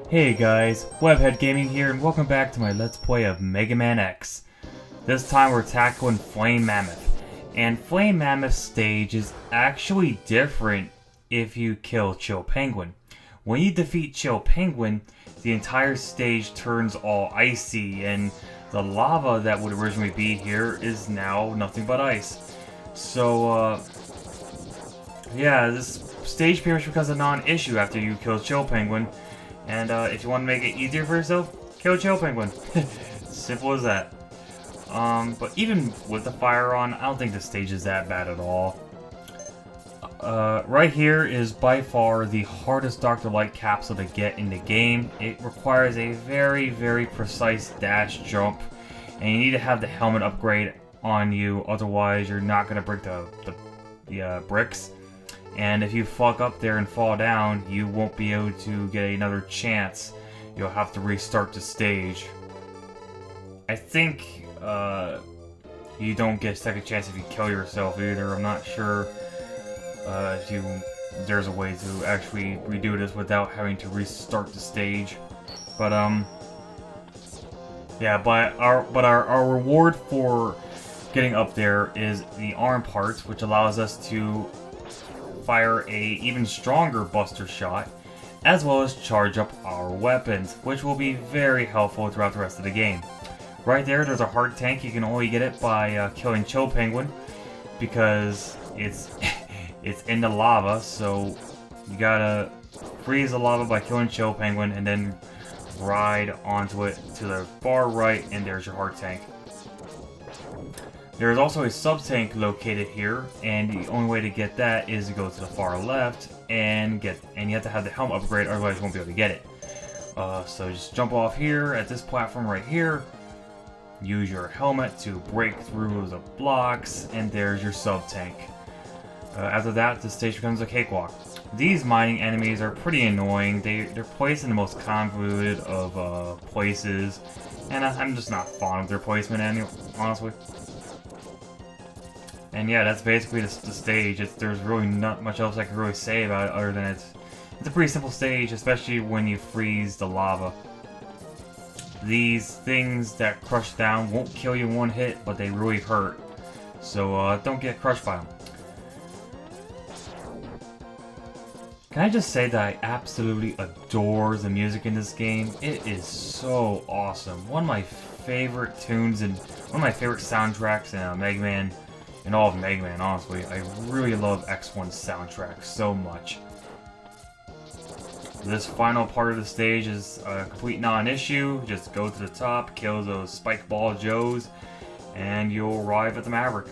Hey guys, WebheadGaming here, and welcome back to my Let's Play of Mega Man X. This time we're tackling Flame Mammoth, and Flame Mammoth's stage is actually different if you kill Chill Penguin. When you defeat Chill Penguin, the entire stage turns all icy, and the lava that would originally be here is now nothing but ice. So, yeah, this stage pretty much becomes a non-issue after you kill Chill Penguin. And if you want to make it easier for yourself, kill Chill Penguin. Simple as that. But even with the fire on, I don't think the stage is that bad at all. Right here is by far the hardest Dr. Light capsule to get in the game. It requires a very, very precise dash jump, and you need to have the helmet upgrade on you, otherwise you're not going to break the bricks. And if you fuck up there and fall down, you won't be able to get another chance. You'll have to restart the stage. I think you don't get a second chance if you kill yourself either. I'm not sure if there's a way to actually redo this without having to restart the stage. But yeah, our reward for getting up there is the arm parts, which allows us to fire a even stronger buster shot, as well as charge up our weapons, which will be very helpful throughout the rest of the game. Right there's a heart tank. You can only get it by killing Chill Penguin, because it's in the lava, so you gotta freeze the lava by killing Chill Penguin and then ride onto it to the far right, and there's your heart tank. There is also a sub-tank located here, and the only way to get that is to go to the far left and you have to have the helmet upgrade, otherwise you won't be able to get it. So just jump off here at this platform right here, use your helmet to break through the blocks, and there's your sub-tank. After that, the stage becomes a cakewalk. These mining enemies are pretty annoying. They're placed in the most convoluted of places, and I'm just not fond of their placement, honestly. And yeah, that's basically the stage. There's really not much else I can really say about it other than it's a pretty simple stage, especially when you freeze the lava. These things that crush down won't kill you in one hit, but they really hurt. So don't get crushed by them. Can I just say that I absolutely adore the music in this game? It is so awesome. One of my favorite tunes and one of my favorite soundtracks in Mega Man. In all of Mega Man, honestly. I really love X1's soundtrack so much. This final part of the stage is a complete non-issue. Just go to the top, kill those Spike Ball Joes, and you'll arrive at the Maverick.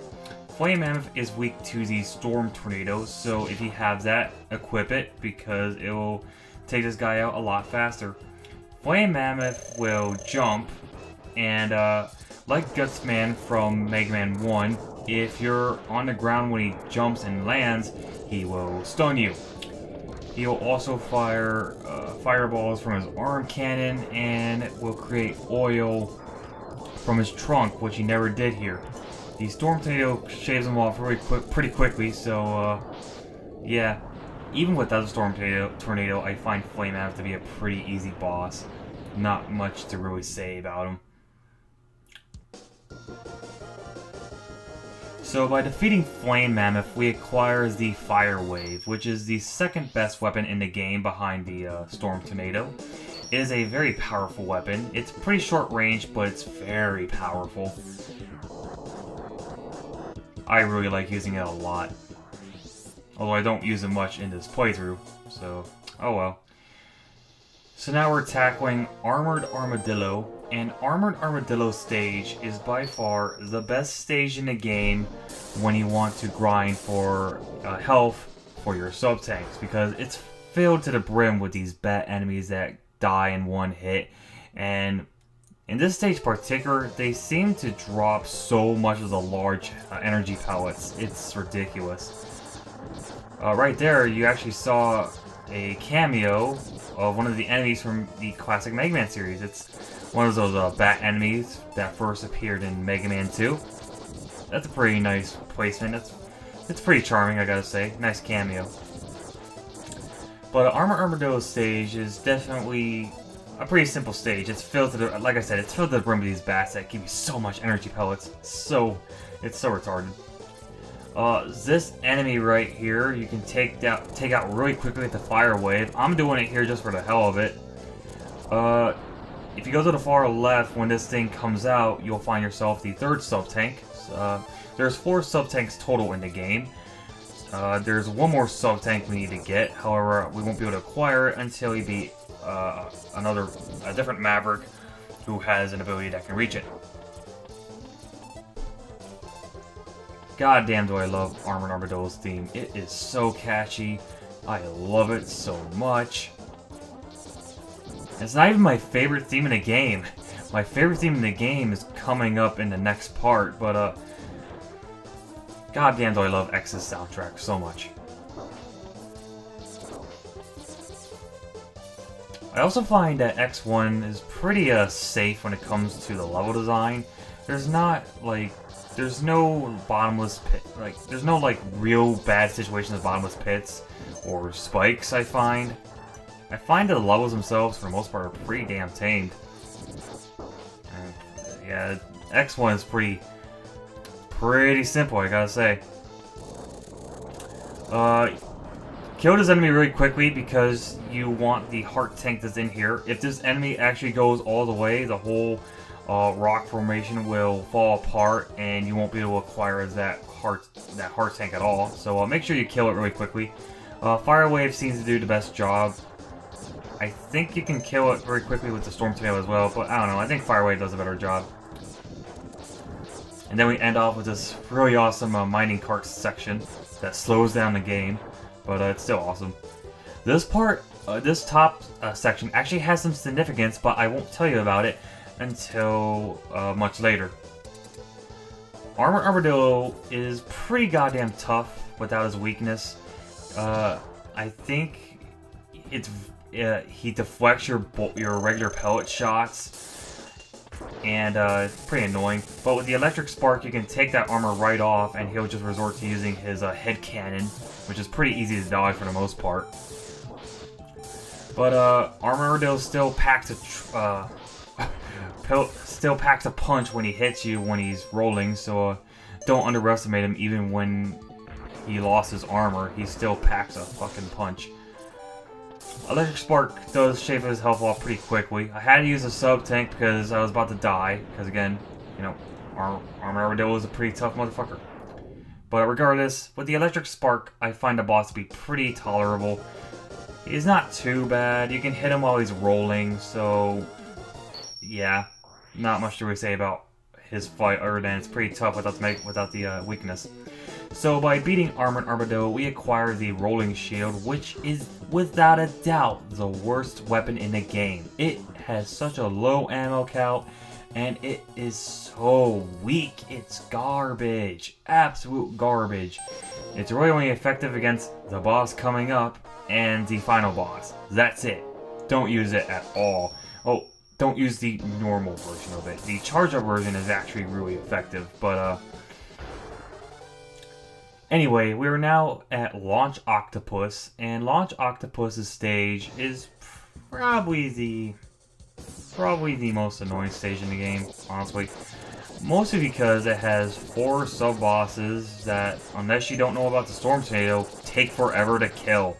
Flame Mammoth is weak to the Storm Tornado, so if you have that, equip it, because it will take this guy out a lot faster. Flame Mammoth will jump, and like Gutsman from Mega Man 1, if you're on the ground when he jumps and lands, he will stun you. He will also fire fireballs from his arm cannon, and will create oil from his trunk, which he never did here. The Storm Tornado shaves him off pretty quickly, so yeah. Even without the Storm Tornado, I find Flame Mammoth to be a pretty easy boss. Not much to really say about him. So by defeating Flame Mammoth, we acquire the Fire Wave, which is the second best weapon in the game behind the Storm Tornado. It is a very powerful weapon. It's pretty short range, but it's very powerful. I really like using it a lot. Although I don't use it much in this playthrough, so oh well. So now we're tackling Armored Armadillo, and Armored Armadillo stage is by far the best stage in the game when you want to grind for health for your sub-tanks, because it's filled to the brim with these bat enemies that die in one hit, and in this stage in particular, they seem to drop so much of the large energy pellets. It's ridiculous. Right there, you actually saw a cameo of one of the enemies from the classic Mega Man series. It's one of those bat enemies that first appeared in Mega Man 2. That's a pretty nice placement. It's pretty charming, I gotta say. Nice cameo. But Armadillo stage is definitely a pretty simple stage. It's filled to the, like I said, it's filled to the brim with these bats that give you so much energy pellets. It's so retarded. This enemy right here, you can take out really quickly with the fire wave. I'm doing it here just for the hell of it. If you go to the far left, when this thing comes out, you'll find yourself the third sub-tank. There's 4 sub-tanks total in the game. There's one more sub-tank we need to get. However, we won't be able to acquire it until we beat a different Maverick who has an ability that can reach it. God damn, do I love Armored Armadillo's theme. It is so catchy. I love it so much. It's not even my favorite theme in the game. My favorite theme in the game is coming up in the next part, but god damn, do I love X's soundtrack so much. I also find that X1 is pretty safe when it comes to the level design. There's no bottomless pit, there's no real bad situations with bottomless pits or spikes. I find that the levels themselves for the most part are pretty damn tamed. Yeah, X1 is pretty simple, I gotta say. Kill this enemy really quickly because you want the heart tank that's in here. If this enemy actually goes all the way, the whole rock formation will fall apart and you won't be able to acquire that heart tank at all. So make sure you kill it really quickly. Fire Wave seems to do the best job. I think you can kill it very quickly with the Storm Tornado as well, but I don't know. I think Fire Wave does a better job. And then we end off with this really awesome mining cart section that slows down the game, but it's still awesome. This part, this top section actually has some significance, but I won't tell you about it until much later. Armored Armadillo is pretty goddamn tough without his weakness. I think he deflects your regular pellet shots, and it's pretty annoying. But with the electric spark, you can take that armor right off, and he'll just resort to using his head cannon, which is pretty easy to dodge for the most part. But Armored Armadillo still packs a punch when he hits you when he's rolling, so don't underestimate him. Even when he lost his armor, he still packs a fucking punch. Electric Spark does shave his health off pretty quickly. I had to use a sub-tank because I was about to die, because again, you know, Armored Armadillo is a pretty tough motherfucker. But regardless, with the Electric Spark, I find the boss to be pretty tolerable. He's not too bad. You can hit him while he's rolling, so yeah, not much to really say about his fight other than it's pretty tough without the weakness. So by beating Armored Armadillo, we acquire the Rolling Shield, which is without a doubt the worst weapon in the game. It has such a low ammo count, and it is so weak. It's garbage. Absolute garbage. It's really only effective against the boss coming up and the final boss. That's it. Don't use it at all. Oh, don't use the normal version of it. The charge-up version is actually really effective, but anyway, we are now at Launch Octopus, and Launch Octopus's stage is probably the most annoying stage in the game, honestly. Mostly because it has 4 sub-bosses that, unless you don't know about the Storm Tornado, take forever to kill.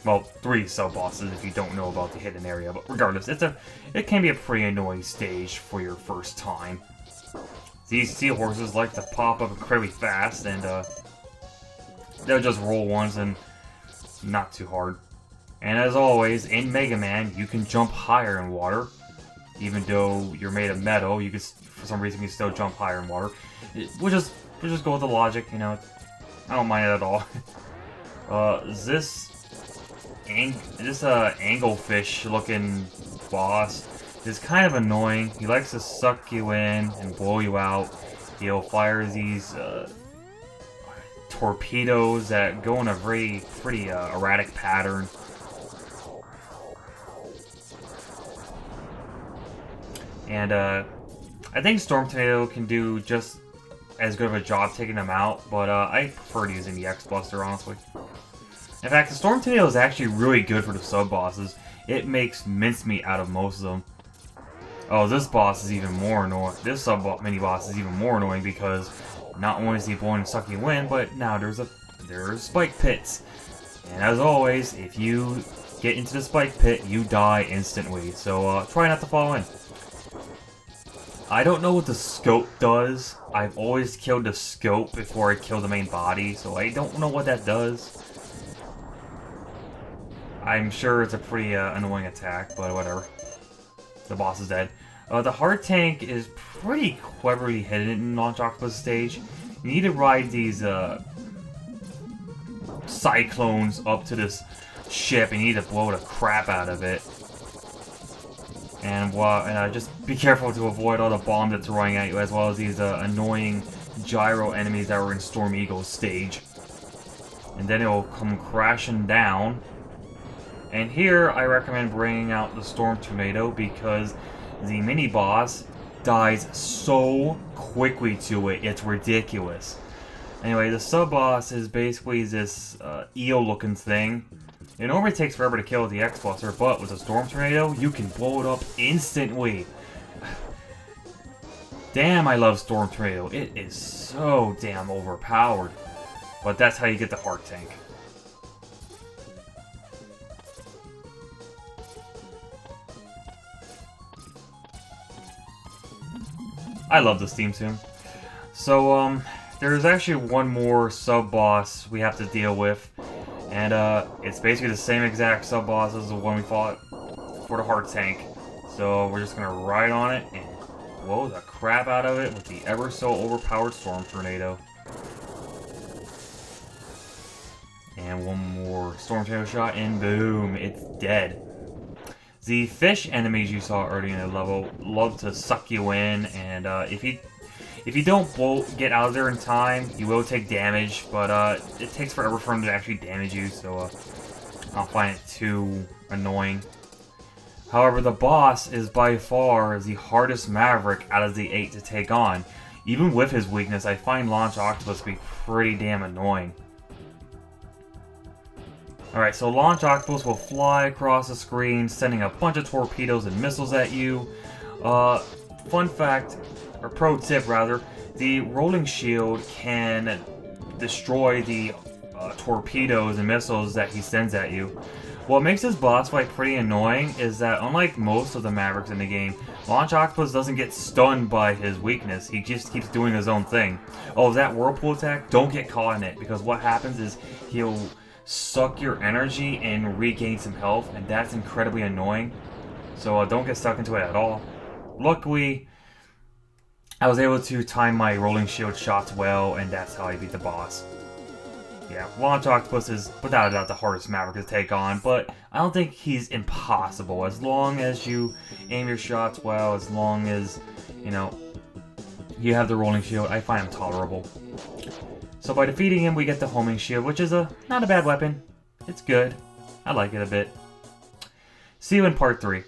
Well, 3 sub-bosses if you don't know about the hidden area, but regardless, it can be a pretty annoying stage for your first time. These seahorses like to pop up incredibly fast, and they'll just roll once and not too hard. And as always, in Mega Man, you can jump higher in water. Even though you're made of metal, you can, for some reason, you still jump higher in water. We'll just go with the logic, you know. I don't mind it at all. This anglefish-looking boss is kind of annoying. He likes to suck you in and blow you out. He'll fire these torpedoes that go in a pretty erratic pattern. And I think Storm Tornado can do just as good of a job taking them out, but I prefer using the X-Buster, honestly. In fact, the Storm Tornado is actually really good for the sub-bosses. it makes mincemeat out of most of them. Oh, this boss is even more annoying. This mini boss is even more annoying because not only is he blowing and sucking wind, but now there's spike pits. And as always, if you get into the spike pit, you die instantly. So try not to fall in. I don't know what the scope does. I've always killed the scope before I kill the main body, so I don't know what that does. I'm sure it's a pretty annoying attack, but whatever. The boss is dead. The heart tank is pretty cleverly hidden in Launch Octopus stage. You need to ride these cyclones up to this ship, and you need to blow the crap out of it. And just be careful to avoid all the bombs that's throwing at you, as well as these annoying gyro enemies that were in Storm Eagle's stage. And then it will come crashing down. And here, I recommend bringing out the Storm Tornado because the mini-boss dies so quickly to it, it's ridiculous. Anyway, the sub-boss is basically this eel-looking thing. It normally takes forever to kill with the X-Buster, but with the Storm Tornado, you can blow it up instantly. Damn, I love Storm Tornado. It is so damn overpowered. But that's how you get the heart tank. I love this theme tune. So, there's actually one more sub-boss we have to deal with. And, it's basically the same exact sub-boss as the one we fought for the heart tank. So, we're just gonna ride on it and blow the crap out of it with the ever so overpowered Storm Tornado. And one more Storm Tornado shot, and boom, it's dead. The fish enemies you saw earlier in the level love to suck you in, and if you don't get out of there in time, you will take damage, but it takes forever for them to actually damage you, so I don't find it too annoying. However, the boss is by far the hardest Maverick out of the 8 to take on. Even with his weakness, I find Launch Octopus to be pretty damn annoying. Alright, so Launch Octopus will fly across the screen, sending a bunch of torpedoes and missiles at you. Fun fact, or pro tip rather, the rolling shield can destroy the torpedoes and missiles that he sends at you. What makes this boss fight pretty annoying is that unlike most of the Mavericks in the game, Launch Octopus doesn't get stunned by his weakness, he just keeps doing his own thing. Oh, that whirlpool attack? Don't get caught in it, because what happens is he'll suck your energy and regain some health, and that's incredibly annoying. So don't get stuck into it at all. Luckily, I was able to time my rolling shield shots well, and that's how I beat the boss. Yeah, Launch Octopus is without a doubt the hardest Maverick to take on, but I don't think he's impossible. As long as you aim your shots well, as long as, you know, you have the rolling shield, I find him tolerable. So by defeating him, we get the homing shield, which is not a bad weapon. It's good. I like it a bit. See you in part 3.